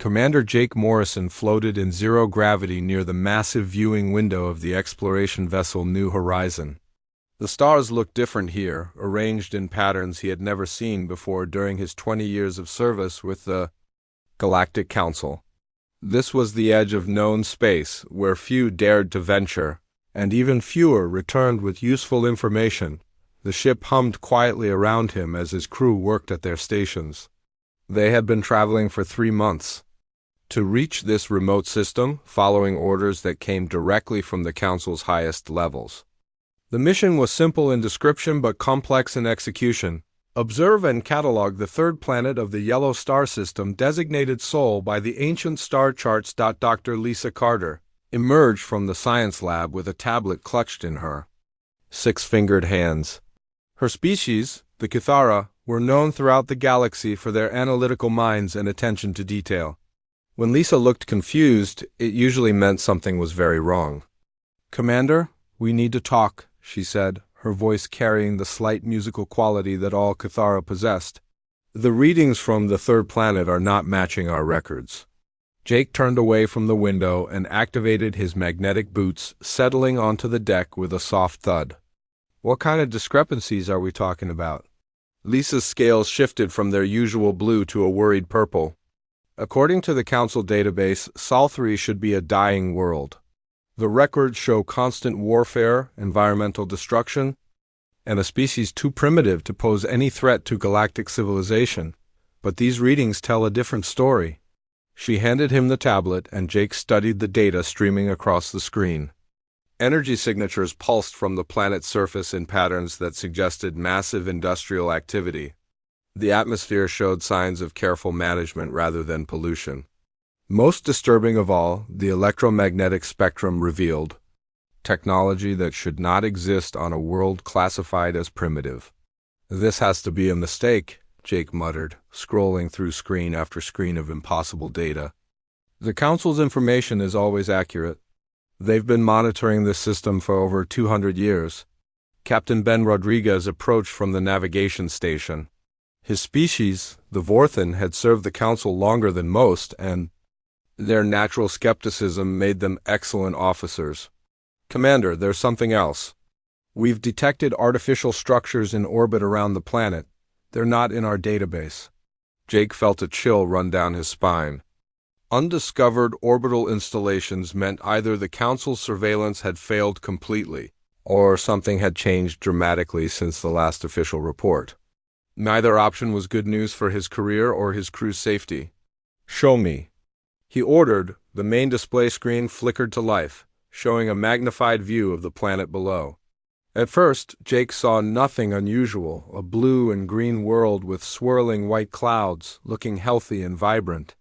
Commander Jake Morrison floated in zero gravity near the massive viewing window of the exploration vessel New Horizon. The stars looked different here, arranged in patterns he had never seen before during his 20 years of service with the Galactic Council. This was the edge of known space, where few dared to venture, and even fewer returned with useful information. The ship hummed quietly around him as his crew worked at their stations. They had been traveling for 3 months to reach this remote system, following orders that came directly from the Council's highest levels. The mission was simple in description but complex in execution. Observe and catalog the third planet of the yellow star system designated Sol by the ancient star charts. Dr. Lisa Carter emerged from the science lab with a tablet clutched in her 6-fingered hands. Her species, the Kithara, were known throughout the galaxy for their analytical minds and attention to detail. When Lisa looked confused, it usually meant something was very wrong. "Commander, we need to talk," she said, her voice carrying the slight musical quality that all Kithara possessed. "The readings from the third planet are not matching our records." Jake turned away from the window and activated his magnetic boots, settling onto the deck with a soft thud. "What kind of discrepancies are we talking about?" Lisa's scales shifted from their usual blue to a worried purple. "According to the Council database, Sol 3 should be a dying world. The records show constant warfare, environmental destruction, and a species too primitive to pose any threat to galactic civilization. But these readings tell a different story." She handed him the tablet, and Jake studied the data streaming across the screen. Energy signatures pulsed from the planet's surface in patterns that suggested massive industrial activity. The atmosphere showed signs of careful management rather than pollution. Most disturbing of all, the electromagnetic spectrum revealed technology that should not exist on a world classified as primitive. "This has to be a mistake," Jake muttered, scrolling through screen after screen of impossible data. "The Council's information is always accurate. They've been monitoring this system for over 200 years. Captain Ben Rodriguez approached from the navigation station. His species, the Vorthan, had served the Council longer than most, and their natural skepticism made them excellent officers. Commander, there's something else. We've detected artificial structures in orbit around the planet. They're not in our database." Jake felt a chill run down his spine. Undiscovered orbital installations meant either the Council's surveillance had failed completely, or something had changed dramatically since the last official report. Neither option was good news for his career or his crew's safety. "Show me." He ordered. The main display screen flickered to life, showing a magnified view of the planet below. At first, Jake saw nothing unusual, a blue and green world with swirling white clouds, looking healthy and vibrant.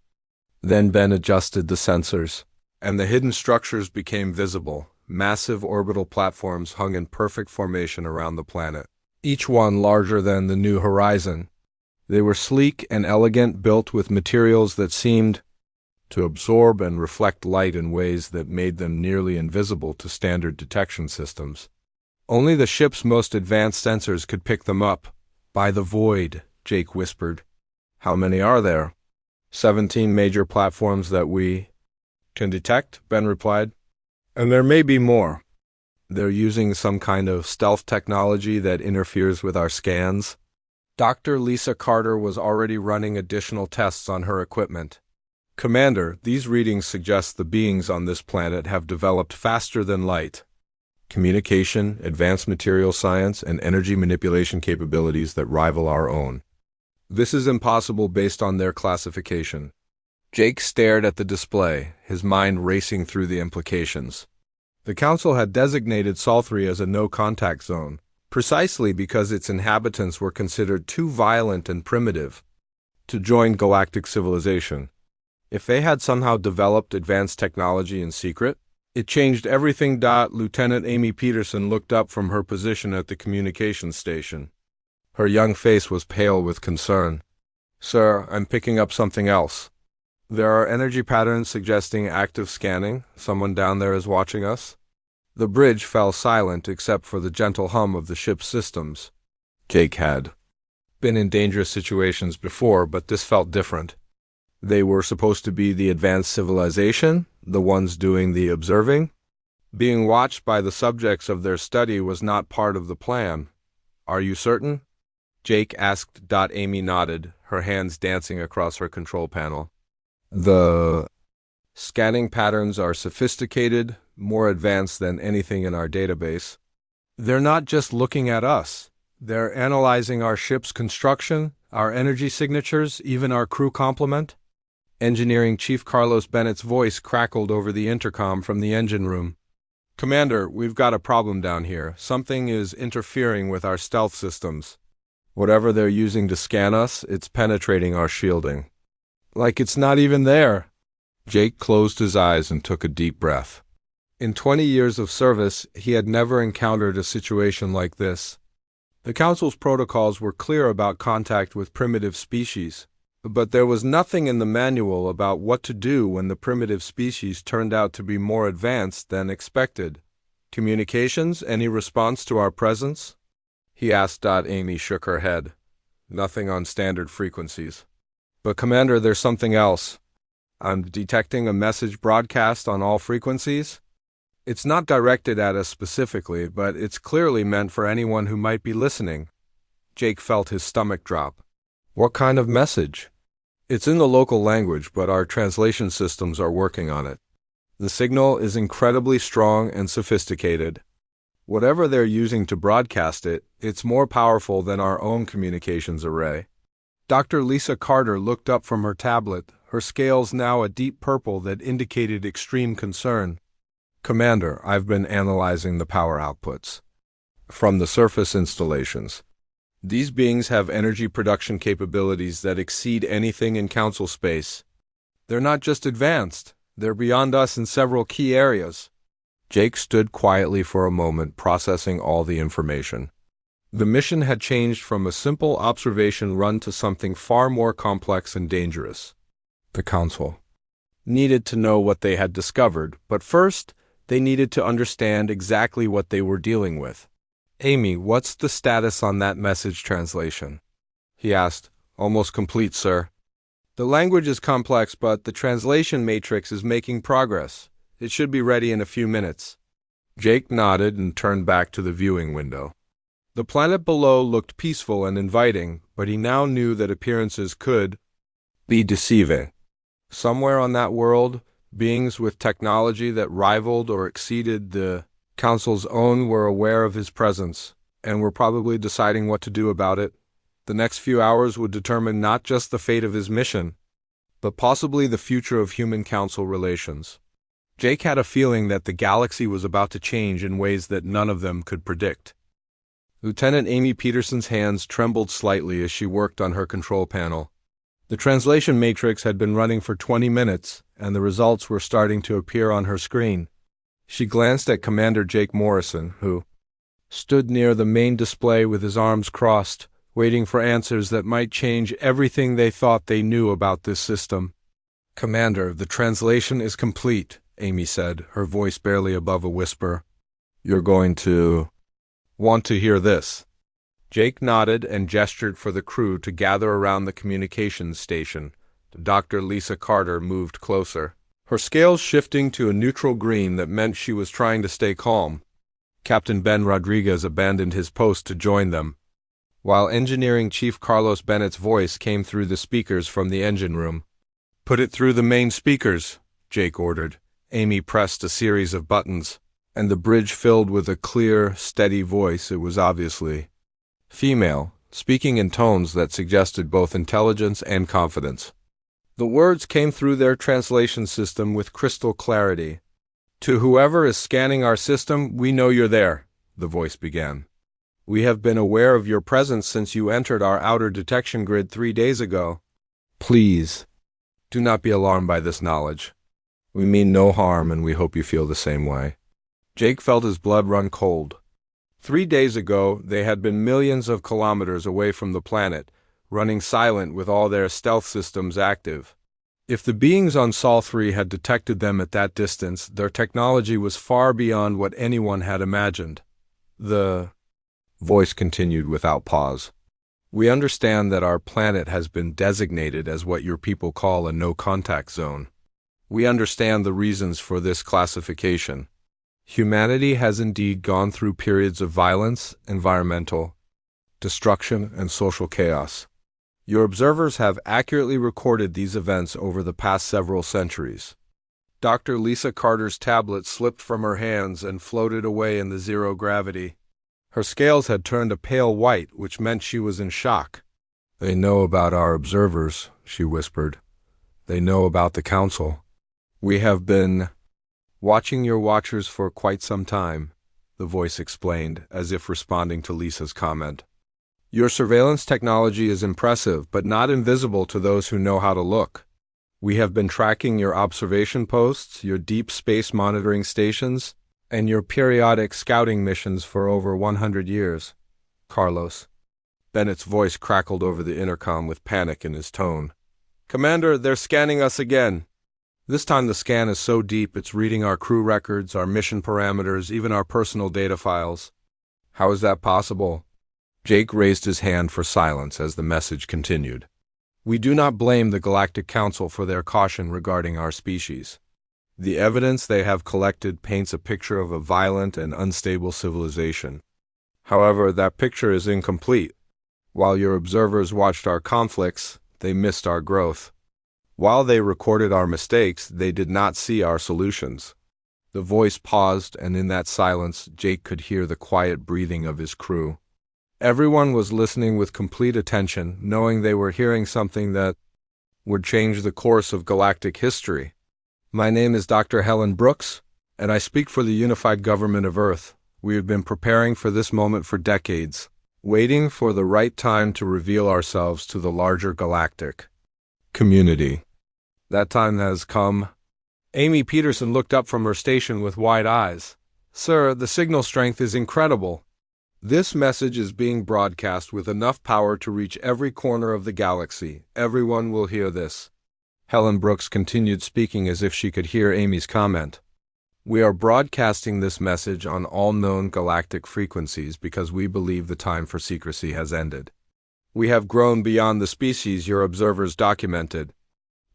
Then Ben adjusted the sensors, and the hidden structures became visible. Massive orbital platforms hung in perfect formation around the planet, each one larger than the New Horizon. They were sleek and elegant, built with materials that seemed to absorb and reflect light in ways that made them nearly invisible to standard detection systems. Only the ship's most advanced sensors could pick them up. "By the void," Jake whispered. "How many are there?" 17 major platforms that we can detect," Ben replied. "And there may be more. They're using some kind of stealth technology that interferes with our scans." Dr. Lisa Carter was already running additional tests on her equipment. "Commander, these readings suggest the beings on this planet have developed faster than light. Communication, advanced material science, and energy manipulation capabilities that rival our own. This is impossible based on their classification." Jake stared at the display, his mind racing through the implications. The Council had designated Sol 3 as a no-contact zone, precisely because its inhabitants were considered too violent and primitive to join galactic civilization. If they had somehow developed advanced technology in secret, it changed everything. Lieutenant Amy Peterson looked up from her position at the communications station. Her young face was pale with concern. "Sir, I'm picking up something else. There are energy patterns suggesting active scanning. Someone down there is watching us." The bridge fell silent except for the gentle hum of the ship's systems. Jake had been in dangerous situations before, but this felt different. They were supposed to be the advanced civilization, the ones doing the observing. Being watched by the subjects of their study was not part of the plan. Are you certain? Jake asked. Amy nodded, her hands dancing across her control panel. The scanning patterns are sophisticated, more advanced than anything in our database. They're not just looking at us. They're analyzing our ship's construction, our energy signatures, even our crew complement. Engineering Chief Carlos Bennett's voice crackled over the intercom from the engine room. Commander, we've got a problem down here. Something is interfering with our stealth systems. Whatever they're using to scan us, it's penetrating our shielding. Like it's not even there. Jake closed his eyes and took a deep breath. In 20 years of service, he had never encountered a situation like this. The Council's protocols were clear about contact with primitive species, but there was nothing in the manual about what to do when the primitive species turned out to be more advanced than expected. Communications, any response to our presence? He asked. Amy shook her head. Nothing on standard frequencies. But Commander, there's something else. I'm detecting a message broadcast on all frequencies. It's not directed at us specifically, but it's clearly meant for anyone who might be listening. Jake felt his stomach drop. What kind of message? It's in the local language, but our translation systems are working on it. The signal is incredibly strong and sophisticated. Whatever they're using to broadcast it, it's more powerful than our own communications array. Dr. Lisa Carter looked up from her tablet, her scales now a deep purple that indicated extreme concern. Commander, I've been analyzing the power outputs from the surface installations. These beings have energy production capabilities that exceed anything in Council space. They're not just advanced, they're beyond us in several key areas. Jake stood quietly for a moment, processing all the information. The mission had changed from a simple observation run to something far more complex and dangerous. The Council needed to know what they had discovered, but first, they needed to understand exactly what they were dealing with. Amy, what's the status on that message translation? He asked. Almost complete, sir. The language is complex, but the translation matrix is making progress. It should be ready in a few minutes. Jake nodded and turned back to the viewing window. The planet below looked peaceful and inviting, but he now knew that appearances could be deceiving. Somewhere on that world, beings with technology that rivaled or exceeded the Council's own were aware of his presence, and were probably deciding what to do about it. The next few hours would determine not just the fate of his mission, but possibly the future of human Council relations. Jake had a feeling that the galaxy was about to change in ways that none of them could predict. Lieutenant Amy Peterson's hands trembled slightly as she worked on her control panel. The translation matrix had been running for 20 minutes, and the results were starting to appear on her screen. She glanced at Commander Jake Morrison, who stood near the main display with his arms crossed, waiting for answers that might change everything they thought they knew about this system. Commander, the translation is complete, Amy said, her voice barely above a whisper. You're going to want to hear this. Jake nodded and gestured for the crew to gather around the communications station. Dr. Lisa Carter moved closer, her scales shifting to a neutral green that meant she was trying to stay calm. Captain Ben Rodriguez abandoned his post to join them, while Engineering Chief Carlos Bennett's voice came through the speakers from the engine room. Put it through the main speakers, Jake ordered. Amy pressed a series of buttons, and the bridge filled with a clear, steady voice. It was obviously female, speaking in tones that suggested both intelligence and confidence. The words came through their translation system with crystal clarity. To whoever is scanning our system, we know you're there, the voice began. We have been aware of your presence since you entered our outer detection grid 3 days ago. Please, do not be alarmed by this knowledge. We mean no harm, and we hope you feel the same way. Jake felt his blood run cold. 3 days ago, they had been millions of kilometers away from the planet, running silent with all their stealth systems active. If the beings on Sol 3 had detected them at that distance, their technology was far beyond what anyone had imagined. The voice continued without pause. We understand that our planet has been designated as what your people call a no-contact zone. We understand the reasons for this classification. Humanity has indeed gone through periods of violence, environmental destruction, and social chaos. Your observers have accurately recorded these events over the past several centuries. Dr. Lisa Carter's tablet slipped from her hands and floated away in the zero gravity. Her scales had turned a pale white, which meant she was in shock. "They know about our observers," she whispered. "They know about the council. We have been watching your watchers for quite some time," the voice explained, as if responding to Lisa's comment. "Your surveillance technology is impressive, but not invisible to those who know how to look. We have been tracking your observation posts, your deep space monitoring stations, and your periodic scouting missions for over 100 years. Carlos." Bennett's voice crackled over the intercom with panic in his tone. "Commander, they're scanning us again. This time the scan is so deep it's reading our crew records, our mission parameters, even our personal data files." "How is that possible?" Jake raised his hand for silence as the message continued. "We do not blame the Galactic Council for their caution regarding our species. The evidence they have collected paints a picture of a violent and unstable civilization. However, that picture is incomplete. While your observers watched our conflicts, they missed our growth. While they recorded our mistakes, they did not see our solutions." The voice paused, and in that silence, Jake could hear the quiet breathing of his crew. Everyone was listening with complete attention, knowing they were hearing something that would change the course of galactic history. "My name is Dr. Helen Brooks, and I speak for the unified government of Earth. We have been preparing for this moment for decades, waiting for the right time to reveal ourselves to the larger galactic community. That time has come." Amy Peterson looked up from her station with wide eyes. "Sir, the signal strength is incredible. This message is being broadcast with enough power to reach every corner of the galaxy. Everyone will hear this." Helen Brooks continued speaking as if she could hear Amy's comment. "We are broadcasting this message on all known galactic frequencies because we believe the time for secrecy has ended. We have grown beyond the species your observers documented.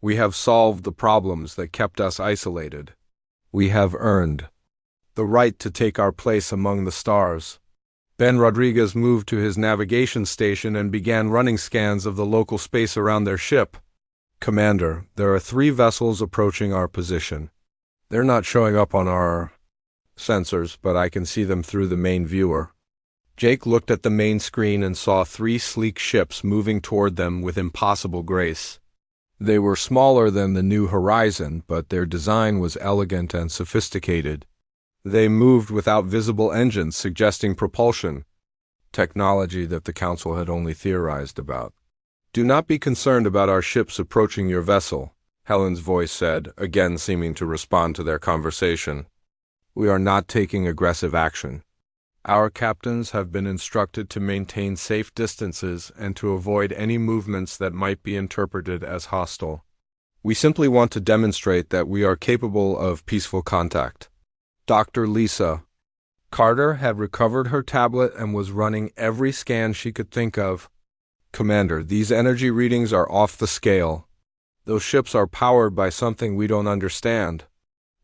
We have solved the problems that kept us isolated. We have earned the right to take our place among the stars." Ben Rodriguez moved to his navigation station and began running scans of the local space around their ship. "Commander, there are 3 vessels approaching our position. They're not showing up on our sensors, but I can see them through the main viewer." Jake looked at the main screen and saw 3 sleek ships moving toward them with impossible grace. They were smaller than the New Horizon, but their design was elegant and sophisticated. They moved without visible engines, suggesting propulsion, technology that the Council had only theorized about. "Do not be concerned about our ships approaching your vessel," Helen's voice said, again seeming to respond to their conversation. "We are not taking aggressive action. Our captains have been instructed to maintain safe distances and to avoid any movements that might be interpreted as hostile. We simply want to demonstrate that we are capable of peaceful contact." Dr. Lisa Carter had recovered her tablet and was running every scan she could think of. "Commander, these energy readings are off the scale. Those ships are powered by something we don't understand.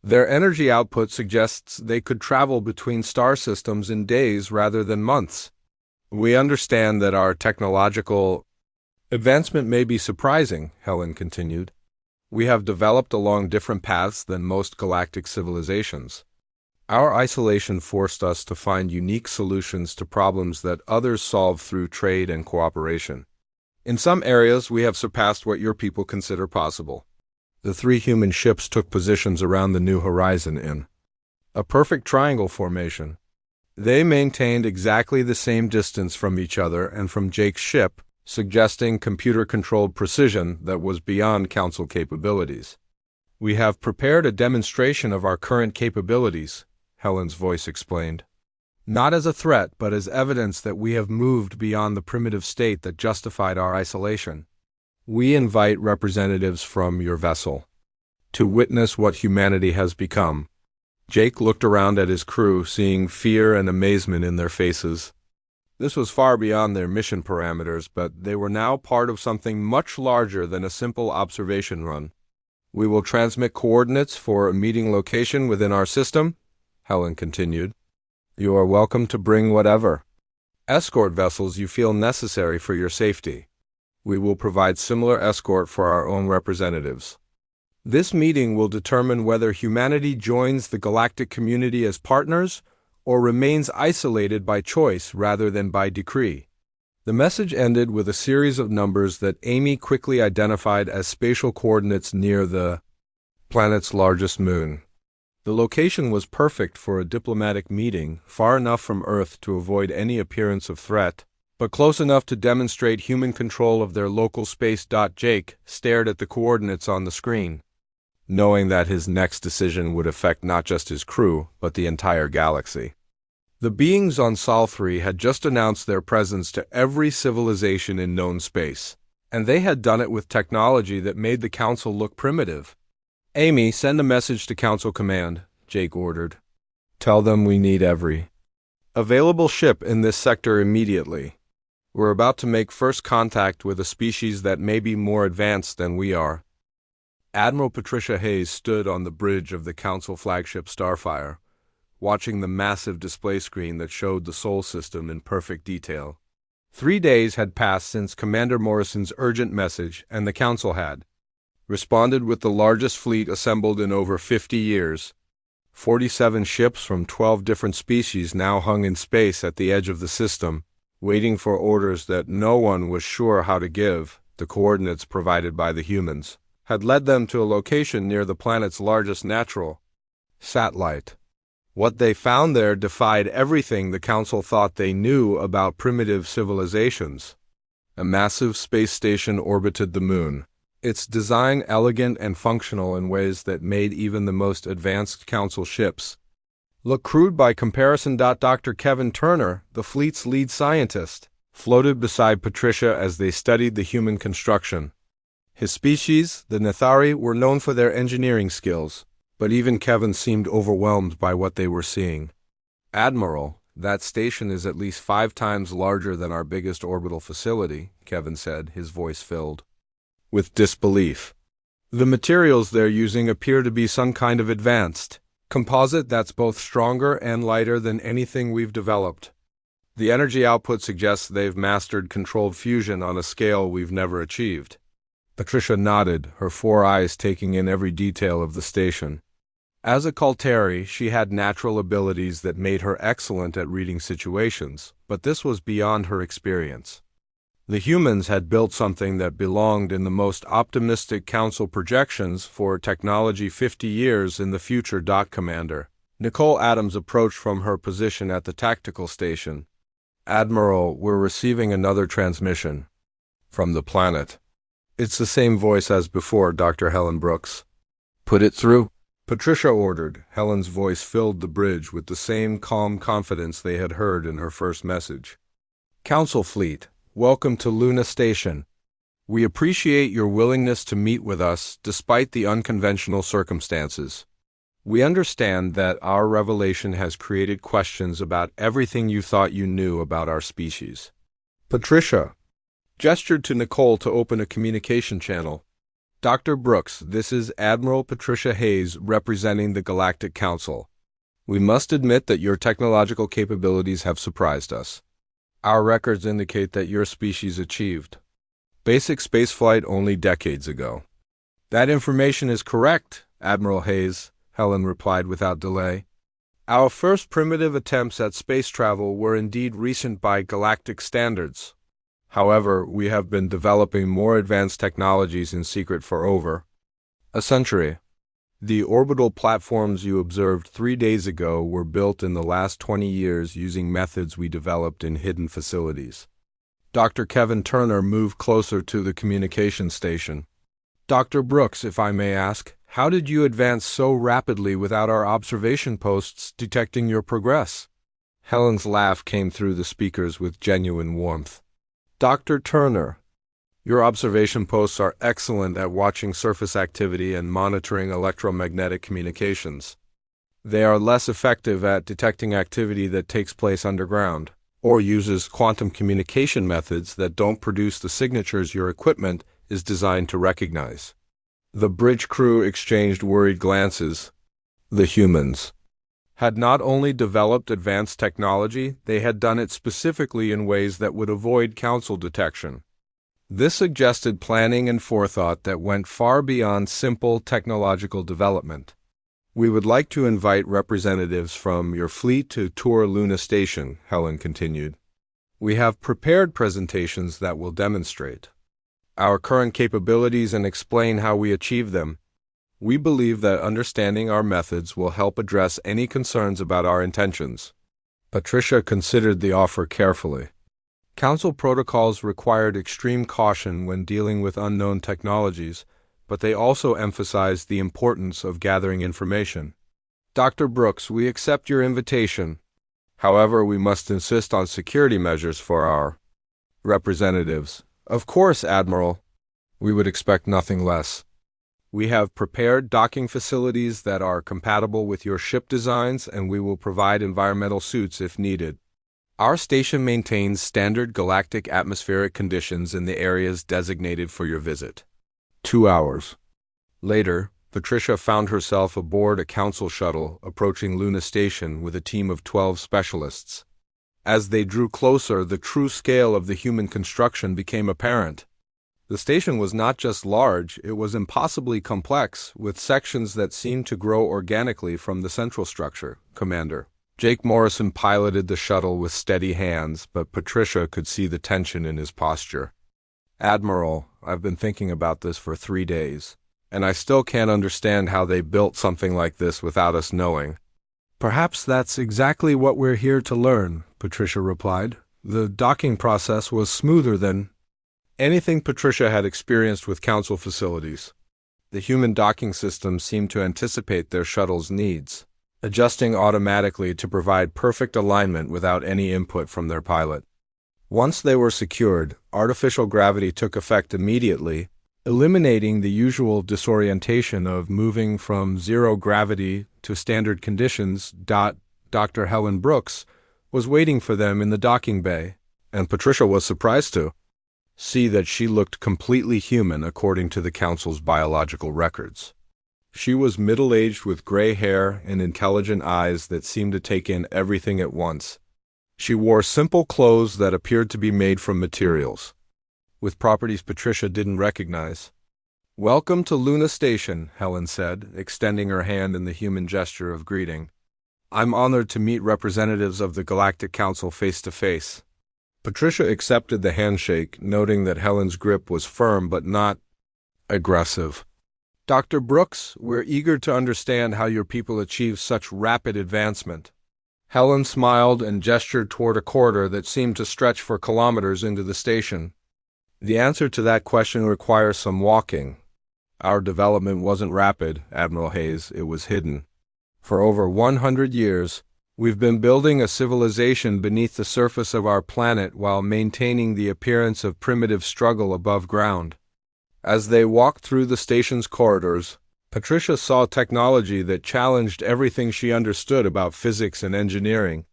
Their energy output suggests they could travel between star systems in days rather than months. We understand that our technological advancement may be surprising," Helen continued. "We have developed along different paths than most galactic civilizations. Our isolation forced us to find unique solutions to problems that others solve through trade and cooperation. In some areas, we have surpassed what your people consider possible." The 3 human ships took positions around the New Horizon in a perfect triangle formation. They maintained exactly the same distance from each other and from Jake's ship, suggesting computer-controlled precision that was beyond Council capabilities. "We have prepared a demonstration of our current capabilities," Helen's voice explained. "Not as a threat, but as evidence that we have moved beyond the primitive state that justified our isolation. We invite representatives from your vessel to witness what humanity has become." Jake looked around at his crew, seeing fear and amazement in their faces. This was far beyond their mission parameters, but they were now part of something much larger than a simple observation run. "We will transmit coordinates for a meeting location within our system," Helen continued. "You are welcome to bring whatever escort vessels you feel necessary for your safety. We will provide similar escort for our own representatives. This meeting will determine whether humanity joins the galactic community as partners or remains isolated by choice rather than by decree." The message ended with a series of numbers that Amy quickly identified as spatial coordinates near the planet's largest moon. The location was perfect for a diplomatic meeting, far enough from Earth to avoid any appearance of threat, but close enough to demonstrate human control of their local space. Jake stared at the coordinates on the screen, knowing that his next decision would affect not just his crew, but the entire galaxy. The beings on Sol 3 had just announced their presence to every civilization in known space, and they had done it with technology that made the Council look primitive. "Amy, send a message to Council Command," Jake ordered. "Tell them we need every available ship in this sector immediately. We're about to make first contact with a species that may be more advanced than we are." Admiral Patricia Hayes stood on the bridge of the Council flagship Starfire, watching the massive display screen that showed the Sol system in perfect detail. 3 days had passed since Commander Morrison's urgent message, and the Council had responded with the largest fleet assembled in over 50 years. 47 ships from 12 different species now hung in space at the edge of the system, waiting for orders that no one was sure how to give. The coordinates provided by the humans had led them to a location near the planet's largest natural satellite. What they found there defied everything the Council thought they knew about primitive civilizations. A massive space station orbited the moon, its design elegant and functional in ways that made even the most advanced Council ships look crude by comparison. Dr. Kevin Turner, the fleet's lead scientist, floated beside Patricia as they studied the human construction. His species, the Nethari, were known for their engineering skills, but even Kevin seemed overwhelmed by what they were seeing. "Admiral, that station is at least 5 times larger than our biggest orbital facility," Kevin said, his voice filled with disbelief. "The materials they're using appear to be some kind of advanced composite that's both stronger and lighter than anything we've developed. The energy output suggests they've mastered controlled fusion on a scale we've never achieved." Patricia nodded, her 4 eyes taking in every detail of the station. As a Kalteri, she had natural abilities that made her excellent at reading situations, but this was beyond her experience. The humans had built something that belonged in the most optimistic Council projections for technology 50 years in the future. Commander Nicole Adams approached from her position at the tactical station. "Admiral, we're receiving another transmission from the planet." "It's the same voice as before, Dr. Helen Brooks." "Put it through," Patricia ordered. Helen's voice filled the bridge with the same calm confidence they had heard in her first message. "Council Fleet, welcome to Luna Station. We appreciate your willingness to meet with us despite the unconventional circumstances. We understand that our revelation has created questions about everything you thought you knew about our species." Patricia gestured to Nicole to open a communication channel. "Dr. Brooks, this is Admiral Patricia Hayes representing the Galactic Council. We must admit that your technological capabilities have surprised us. Our records indicate that your species achieved basic spaceflight only decades ago." "That information is correct, Admiral Hayes," Helen replied without delay. "Our first primitive attempts at space travel were indeed recent by galactic standards. However, we have been developing more advanced technologies in secret for over a century. The orbital platforms you observed 3 days ago were built in the last 20 years using methods we developed in hidden facilities." Dr. Kevin Turner moved closer to the communication station. "Dr. Brooks, if I may ask, how did you advance so rapidly without our observation posts detecting your progress?" Helen's laugh came through the speakers with genuine warmth. "Dr. Turner, your observation posts are excellent at watching surface activity and monitoring electromagnetic communications. They are less effective at detecting activity that takes place underground. or uses quantum communication methods that don't produce the signatures your equipment is designed to recognize. The bridge crew exchanged worried glances. The humans had not only developed advanced technology, they had done it specifically in ways that would avoid council detection. This suggested planning and forethought that went far beyond simple technological development. We would like to invite representatives from your fleet to tour Luna Station, Helen continued. We have prepared presentations that will demonstrate our current capabilities and explain how we achieve them. We believe that understanding our methods will help address any concerns about our intentions. Patricia considered the offer carefully. Council protocols required extreme caution when dealing with unknown technologies, but they also emphasized the importance of gathering information. Dr. Brooks, we accept your invitation. However, we must insist on security measures for our representatives. Of course, Admiral. We would expect nothing less. We have prepared docking facilities that are compatible with your ship designs, and we will provide environmental suits if needed. Our station maintains standard galactic atmospheric conditions in the areas designated for your visit. 2 hours later, Patricia found herself aboard a council shuttle approaching Luna Station with a team of 12 specialists. As they drew closer, the true scale of the human construction became apparent. The station was not just large, it was impossibly complex, with sections that seemed to grow organically from the central structure. Commander Jake Morrison piloted the shuttle with steady hands, but Patricia could see the tension in his posture. Admiral, I've been thinking about this for 3 days, and I still can't understand how they built something like this without us knowing. Perhaps that's exactly what we're here to learn, Patricia replied. The docking process was smoother than anything Patricia had experienced with council facilities. The human docking system seemed to anticipate their shuttle's needs, adjusting automatically to provide perfect alignment without any input from their pilot. Once they were secured, artificial gravity took effect immediately, eliminating the usual disorientation of moving from zero gravity to standard conditions. Dr. Helen Brooks was waiting for them in the docking bay, and Patricia was surprised to see that she looked completely human according to the council's biological records. She was middle-aged with gray hair and intelligent eyes that seemed to take in everything at once. She wore simple clothes that appeared to be made from materials with properties Patricia didn't recognize. Welcome to Luna Station, Helen said, extending her hand in the human gesture of greeting. I'm honored to meet representatives of the Galactic Council face to face. Patricia accepted the handshake, noting that Helen's grip was firm but not aggressive. Dr. Brooks, we're eager to understand how your people achieved such rapid advancement. Helen smiled and gestured toward a corridor that seemed to stretch for kilometers into the station. The answer to that question requires some walking. Our development wasn't rapid, Admiral Hayes, it was hidden. For over 100 years, we've been building a civilization beneath the surface of our planet while maintaining the appearance of primitive struggle above ground. As they walked through the station's corridors, Patricia saw technology that challenged everything she understood about physics and engineering.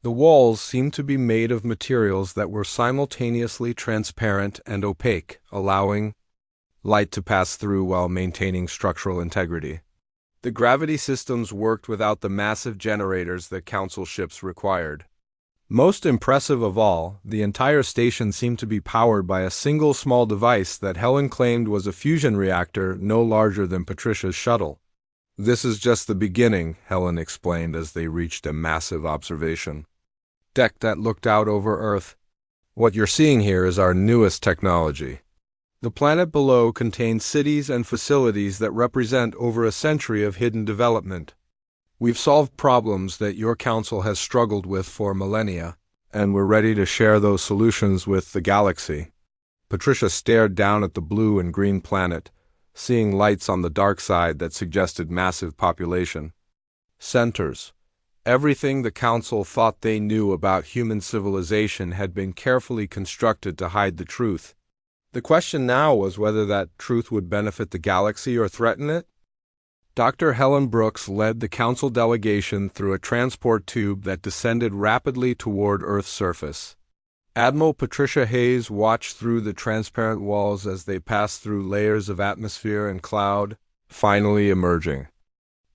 The walls seemed to be made of materials that were simultaneously transparent and opaque, allowing light to pass through while maintaining structural integrity. The gravity systems worked without the massive generators that council ships required. Most impressive of all, the entire station seemed to be powered by a single small device that Helen claimed was a fusion reactor no larger than Patricia's shuttle. This is just the beginning, Helen explained as they reached a massive observation deck that looked out over Earth. What you're seeing here is our newest technology. The planet below contains cities and facilities that represent over a century of hidden development. We've solved problems that your council has struggled with for millennia, and we're ready to share those solutions with the galaxy. Patricia stared down at the blue and green planet, seeing lights on the dark side that suggested massive population centers. Everything the council thought they knew about human civilization had been carefully constructed to hide the truth. The question now was whether that truth would benefit the galaxy or threaten it. Dr. Helen Brooks led the council delegation through a transport tube that descended rapidly toward Earth's surface. Admiral Patricia Hayes watched through the transparent walls as they passed through layers of atmosphere and cloud, finally emerging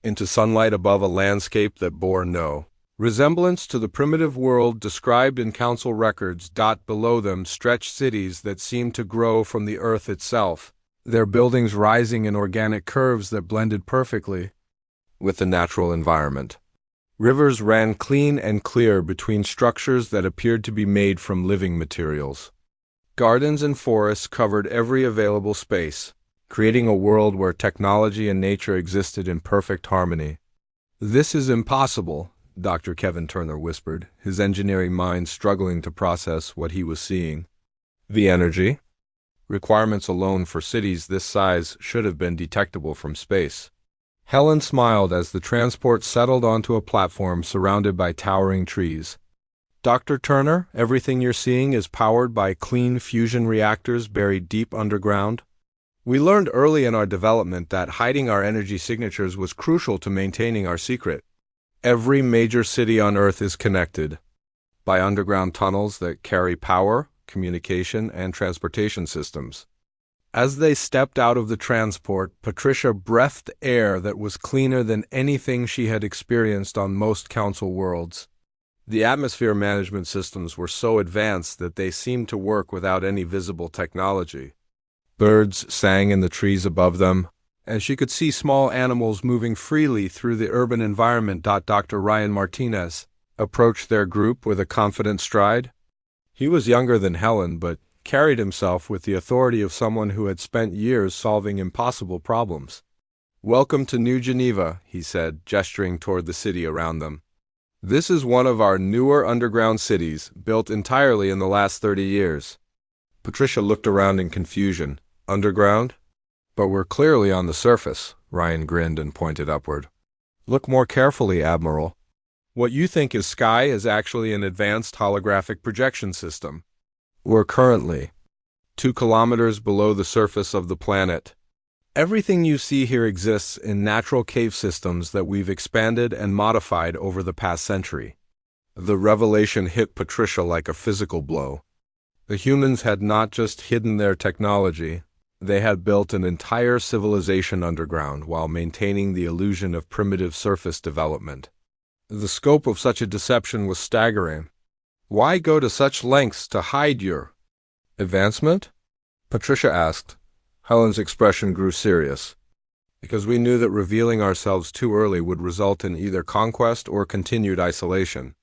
into sunlight above a landscape that bore no resemblance to the primitive world described in council records. Below them stretched cities that seemed to grow from the earth itself, their buildings rising in organic curves that blended perfectly with the natural environment. Rivers ran clean and clear between structures that appeared to be made from living materials. Gardens and forests covered every available space, creating a world where technology and nature existed in perfect harmony. "This is impossible," Dr. Kevin Turner whispered, his engineering mind struggling to process what he was seeing. The energy requirements alone for cities this size should have been detectable from space. Helen smiled as the transport settled onto a platform surrounded by towering trees. "Dr. Turner, everything you're seeing is powered by clean fusion reactors buried deep underground. We learned early in our development that hiding our energy signatures was crucial to maintaining our secret. Every major city on Earth is connected by underground tunnels that carry power, communication, and transportation systems." As they stepped out of the transport, Patricia breathed air that was cleaner than anything she had experienced on most council worlds. The atmosphere management systems were so advanced that they seemed to work without any visible technology. Birds sang in the trees above them, and she could see small animals moving freely through the urban environment. Dr. Ryan Martinez approached their group with a confident stride. He was younger than Helen, but carried himself with the authority of someone who had spent years solving impossible problems. "Welcome to New Geneva," he said, gesturing toward the city around them. "This is one of our newer underground cities, built entirely in the last 30 years. Patricia looked around in confusion. "Underground? But we're clearly on the surface," Ryan grinned and pointed upward. "Look more carefully, Admiral. What you think is sky is actually an advanced holographic projection system. We're currently 2 kilometers below the surface of the planet. Everything you see here exists in natural cave systems that we've expanded and modified over the past century." The revelation hit Patricia like a physical blow. The humans had not just hidden their technology, they had built an entire civilization underground while maintaining the illusion of primitive surface development. The scope of such a deception was staggering. "Why go to such lengths to hide your advancement?" Patricia asked. Helen's expression grew serious. "Because we knew that revealing ourselves too early would result in either conquest or continued isolation.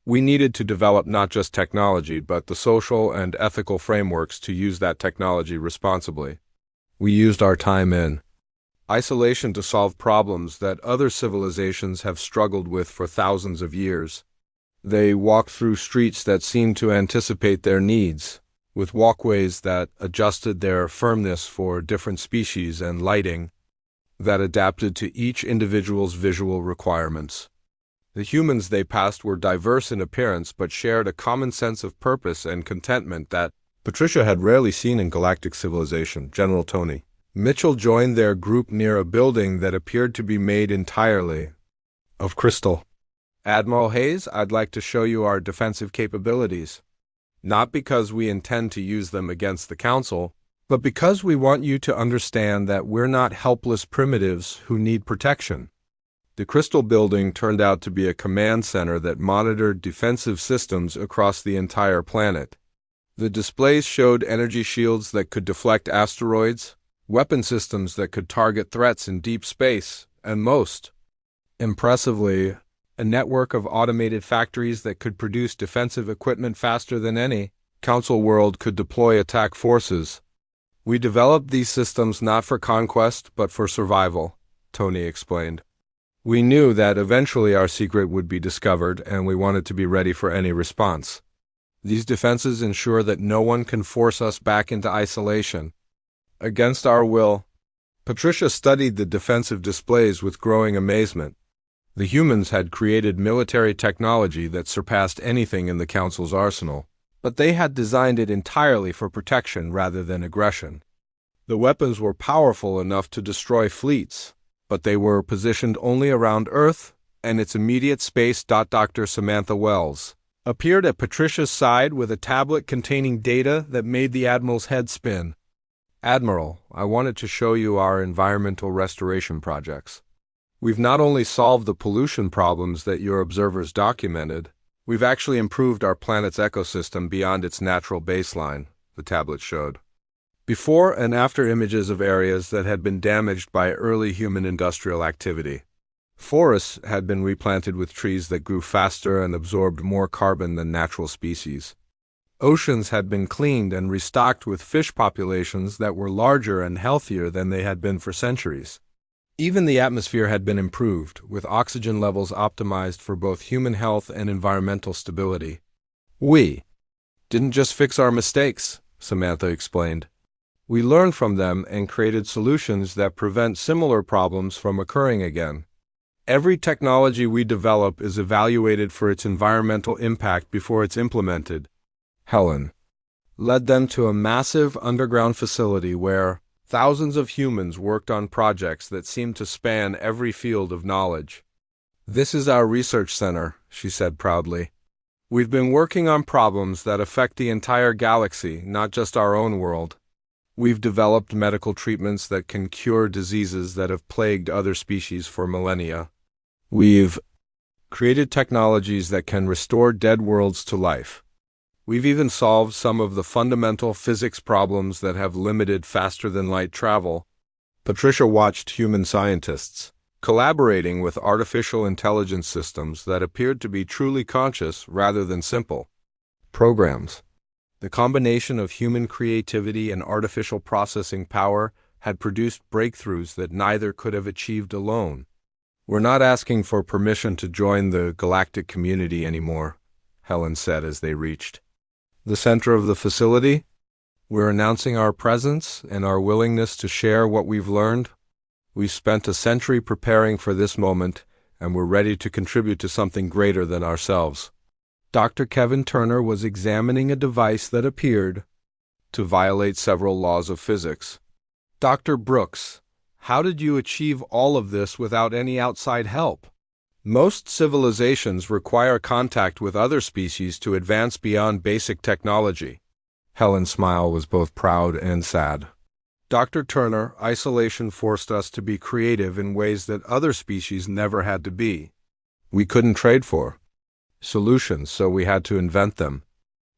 We needed to develop not just technology, but the social and ethical frameworks to use that technology responsibly. We used our time in isolation to solve problems that other civilizations have struggled with for thousands of years. They walked through streets that seemed to anticipate their needs, with walkways that adjusted their firmness for different species and lighting that adapted to each individual's visual requirements. The humans they passed were diverse in appearance but shared a common sense of purpose and contentment that Patricia had rarely seen in galactic civilization." General Tony Mitchell joined their group near a building that appeared to be made entirely of crystal. "Admiral Hayes, I'd like to show you our defensive capabilities. Not because we intend to use them against the Council, but because we want you to understand that we're not helpless primitives who need protection." The crystal building turned out to be a command center that monitored defensive systems across the entire planet. The displays showed energy shields that could deflect asteroids, weapon systems that could target threats in deep space, and most impressively, a network of automated factories that could produce defensive equipment faster than any Council world could deploy attack forces. "We developed these systems not for conquest, but for survival," Tony explained. "We knew that eventually our secret would be discovered, and we wanted to be ready for any response. These defenses ensure that no one can force us back into isolation against our will." Patricia studied the defensive displays with growing amazement. The humans had created military technology that surpassed anything in the Council's arsenal, but they had designed it entirely for protection rather than aggression. The weapons were powerful enough to destroy fleets, but they were positioned only around Earth and its immediate space. Dr. Samantha Wells appeared at Patricia's side with a tablet containing data that made the Admiral's head spin. "Admiral, I wanted to show you our environmental restoration projects. We've not only solved the pollution problems that your observers documented, we've actually improved our planet's ecosystem beyond its natural baseline," the tablet showed. Before and after images of areas that had been damaged by early human industrial activity. Forests had been replanted with trees that grew faster and absorbed more carbon than natural species. Oceans had been cleaned and restocked with fish populations that were larger and healthier than they had been for centuries. Even the atmosphere had been improved, with oxygen levels optimized for both human health and environmental stability. "We didn't just fix our mistakes," Samantha explained. "We learned from them and created solutions that prevent similar problems from occurring again. Every technology we develop is evaluated for its environmental impact before it's implemented." Helen led them to a massive underground facility where thousands of humans worked on projects that seemed to span every field of knowledge. "This is our research center," she said proudly. "We've been working on problems that affect the entire galaxy, not just our own world. We've developed medical treatments that can cure diseases that have plagued other species for millennia. We've created technologies that can restore dead worlds to life. We've even solved some of the fundamental physics problems that have limited faster-than-light travel." Patricia watched human scientists collaborating with artificial intelligence systems that appeared to be truly conscious rather than simple programs. The combination of human creativity and artificial processing power had produced breakthroughs that neither could have achieved alone. "We're not asking for permission to join the galactic community anymore," Helen said as they reached the center of the facility. "We're announcing our presence and our willingness to share what we've learned. We've spent a century preparing for this moment, and we're ready to contribute to something greater than ourselves." Dr. Kevin Turner was examining a device that appeared to violate several laws of physics. "Dr. Brooks, how did you achieve all of this without any outside help? Most civilizations require contact with other species to advance beyond basic technology." Helen's smile was both proud and sad. "Dr. Turner, isolation forced us to be creative in ways that other species never had to be. We couldn't trade for solutions, so we had to invent them.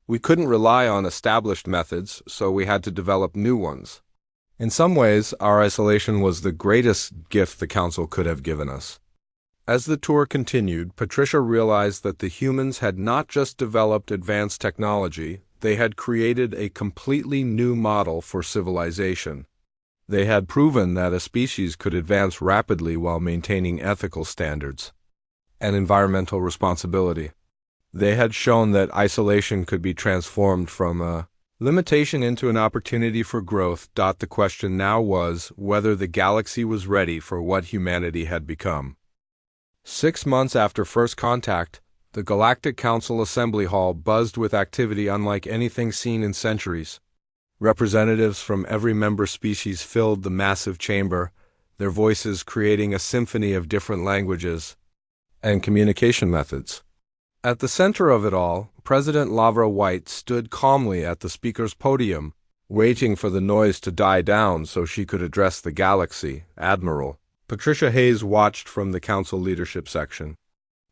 We couldn't rely on established methods, so we had to develop new ones. In some ways, our isolation was the greatest gift the Council could have given us." As the tour continued, Patricia realized that the humans had not just developed advanced technology, they had created a completely new model for civilization. They had proven that a species could advance rapidly while maintaining ethical standards and environmental responsibility. They had shown that isolation could be transformed from a limitation into an opportunity for growth. The question now was whether the galaxy was ready for what humanity had become. 6 months after first contact, the Galactic Council Assembly Hall buzzed with activity unlike anything seen in centuries. Representatives from every member species filled the massive chamber, their voices creating a symphony of different languages and communication methods. At the center of it all, President Lavra White stood calmly at the speaker's podium, waiting for the noise to die down so she could address the galaxy. "Admiral." Patricia Hayes watched from the council leadership section,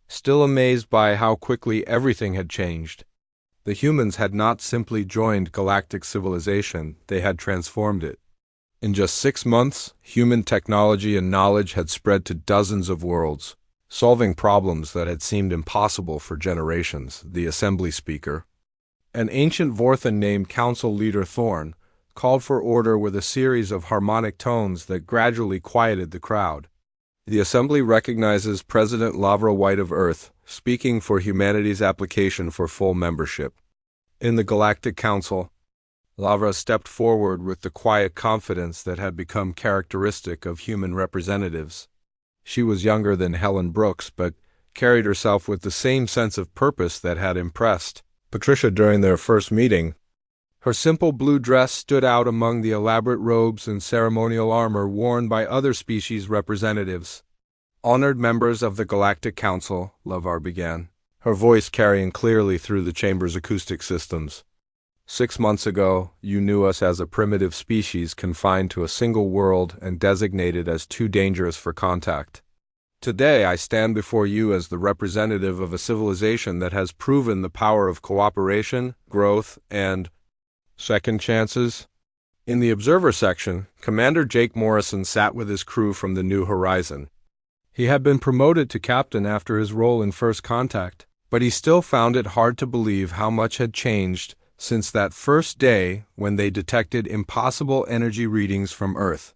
still amazed by how quickly everything had changed. The humans had not simply joined galactic civilization, they had transformed it. In just 6 months, human technology and knowledge had spread to dozens of worlds, solving problems that had seemed impossible for generations. The assembly speaker, an ancient Vorthan named Council Leader Thorn, called for order with a series of harmonic tones that gradually quieted the crowd. "The Assembly recognizes President Lavra White of Earth, speaking for humanity's application for full membership in the Galactic Council." Lavra stepped forward with the quiet confidence that had become characteristic of human representatives. She was younger than Helen Brooks, but carried herself with the same sense of purpose that had impressed Patricia during their first meeting. Her simple blue dress stood out among the elaborate robes and ceremonial armor worn by other species representatives. "Honored members of the Galactic Council," Lavar began, her voice carrying clearly through the chamber's acoustic systems. "6 months ago, you knew us as a primitive species confined to a single world and designated as too dangerous for contact. Today, I stand before you as the representative of a civilization that has proven the power of cooperation, growth, and second chances." In the observer section, Commander Jake Morrison sat with his crew from the New Horizon. He had been promoted to captain after his role in First Contact, but he still found it hard to believe how much had changed since that first day when they detected impossible energy readings from Earth.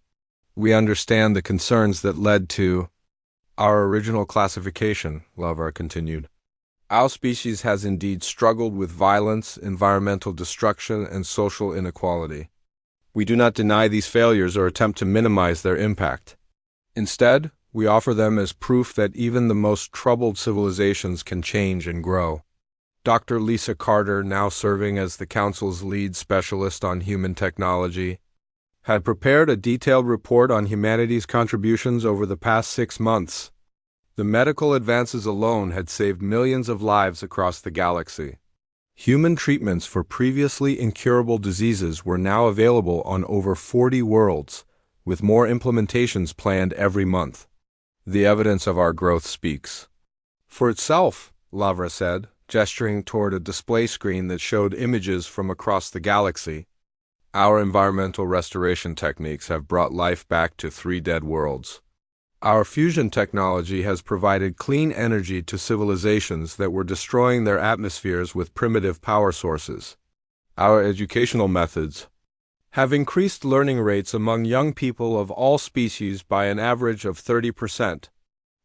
"We understand the concerns that led to our original classification," Lavar continued. "Our species has indeed struggled with violence, environmental destruction, and social inequality. We do not deny these failures or attempt to minimize their impact. Instead, we offer them as proof that even the most troubled civilizations can change and grow." Dr. Lisa Carter, now serving as the Council's lead specialist on human technology, had prepared a detailed report on humanity's contributions over the past 6 months. The medical advances alone had saved millions of lives across the galaxy. Human treatments for previously incurable diseases were now available on over 40 worlds, with more implementations planned every month. "The evidence of our growth speaks for itself," Lavra said, gesturing toward a display screen that showed images from across the galaxy. "Our environmental restoration techniques have brought life back to 3 dead worlds. Our fusion technology has provided clean energy to civilizations that were destroying their atmospheres with primitive power sources. Our educational methods have increased learning rates among young people of all species by an average of 30%.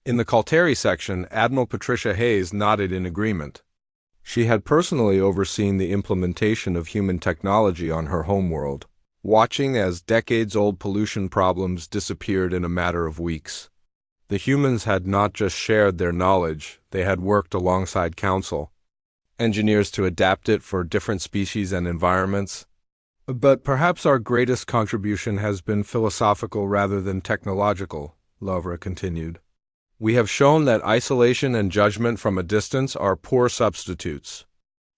In the Kalteri section, Admiral Patricia Hayes nodded in agreement. She had personally overseen the implementation of human technology on her homeworld, watching as decades-old pollution problems disappeared in a matter of weeks. The humans had not just shared their knowledge, they had worked alongside Council engineers to adapt it for different species and environments. "But perhaps our greatest contribution has been philosophical rather than technological," Lavra continued. "We have shown that isolation and judgment from a distance are poor substitutes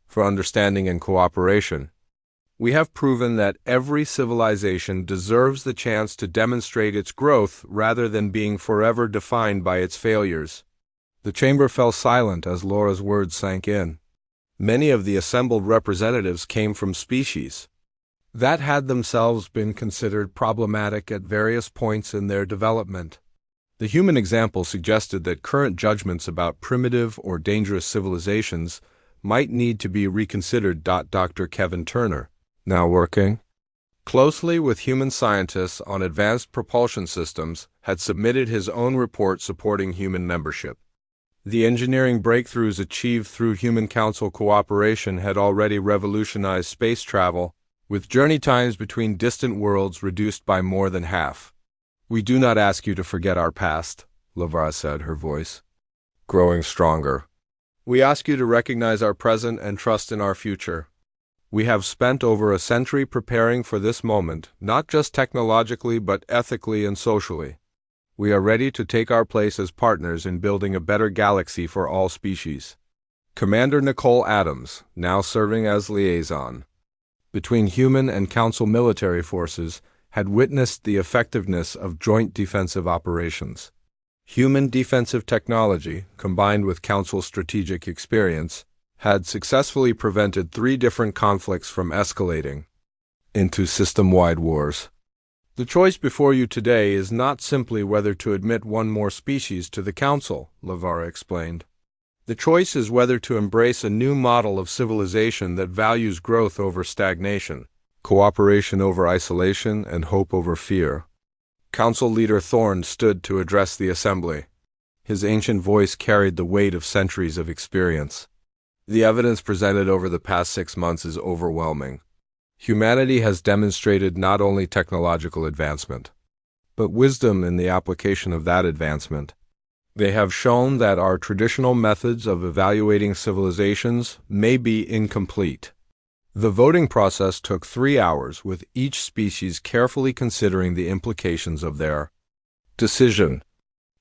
for understanding and cooperation. We have proven that every civilization deserves the chance to demonstrate its growth rather than being forever defined by its failures." The chamber fell silent as Laura's words sank in. Many of the assembled representatives came from species that had themselves been considered problematic at various points in their development. The human example suggested that current judgments about primitive or dangerous civilizations might need to be reconsidered. Dr. Kevin Turner, now working closely with human scientists on advanced propulsion systems, had submitted his own report supporting human membership. The engineering breakthroughs achieved through Human Council cooperation had already revolutionized space travel, with journey times between distant worlds reduced by more than half. "We do not ask you to forget our past," Lavra said, her voice growing stronger. "We ask you to recognize our present and trust in our future. We have spent over a century preparing for this moment, not just technologically but ethically and socially. We are ready to take our place as partners in building a better galaxy for all species." Commander Nicole Adams, now serving as liaison between human and Council military forces, had witnessed the effectiveness of joint defensive operations. Human defensive technology, combined with Council strategic experience, had successfully prevented 3 different conflicts from escalating into system-wide wars. "The choice before you today is not simply whether to admit one more species to the Council," Lavara explained. "The choice is whether to embrace a new model of civilization that values growth over stagnation, cooperation over isolation, and hope over fear." Council Leader Thorne stood to address the assembly. His ancient voice carried the weight of centuries of experience. "The evidence presented over the past 6 months is overwhelming. Humanity has demonstrated not only technological advancement, but wisdom in the application of that advancement. They have shown that our traditional methods of evaluating civilizations may be incomplete. The voting process took 3 hours, with each species carefully considering the implications of their decision.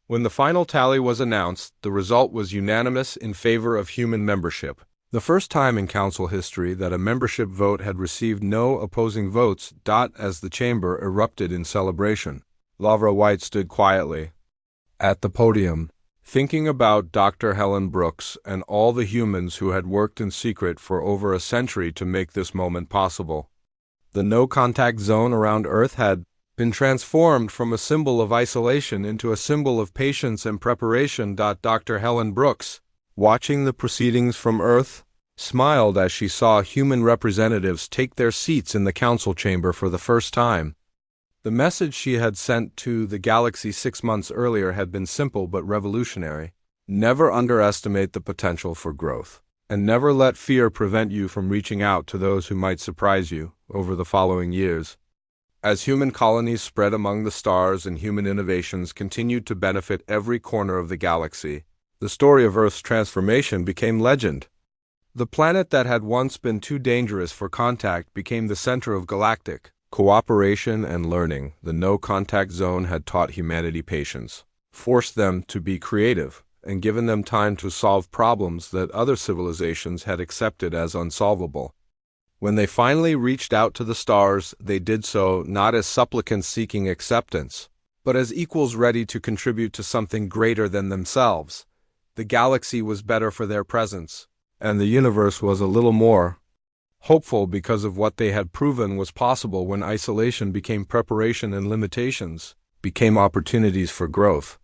When the final tally was announced, the result was unanimous in favor of human membership. The first time in council history that a membership vote had received no opposing votes. As the chamber erupted in celebration, Lavra White stood quietly at the podium, thinking about Dr. Helen Brooks and all the humans who had worked in secret for over a century to make this moment possible. The no-contact zone around Earth had been transformed from a symbol of isolation into a symbol of patience and preparation. Dr. Helen Brooks, watching the proceedings from Earth, smiled as she saw human representatives take their seats in the council chamber for the first time. The message she had sent to the galaxy 6 months earlier had been simple but revolutionary. Never underestimate the potential for growth, and never let fear prevent you from reaching out to those who might surprise you over the following years. As human colonies spread among the stars and human innovations continued to benefit every corner of the galaxy, the story of Earth's transformation became legend. The planet that had once been too dangerous for contact became the center of galactic cooperation and learning. The no-contact zone had taught humanity patience, forced them to be creative, and given them time to solve problems that other civilizations had accepted as unsolvable. When they finally reached out to the stars, they did so not as supplicants seeking acceptance, but as equals ready to contribute to something greater than themselves. The galaxy was better for their presence, and the universe was a little more hopeful because of what they had proven was possible when isolation became preparation and limitations became opportunities for growth.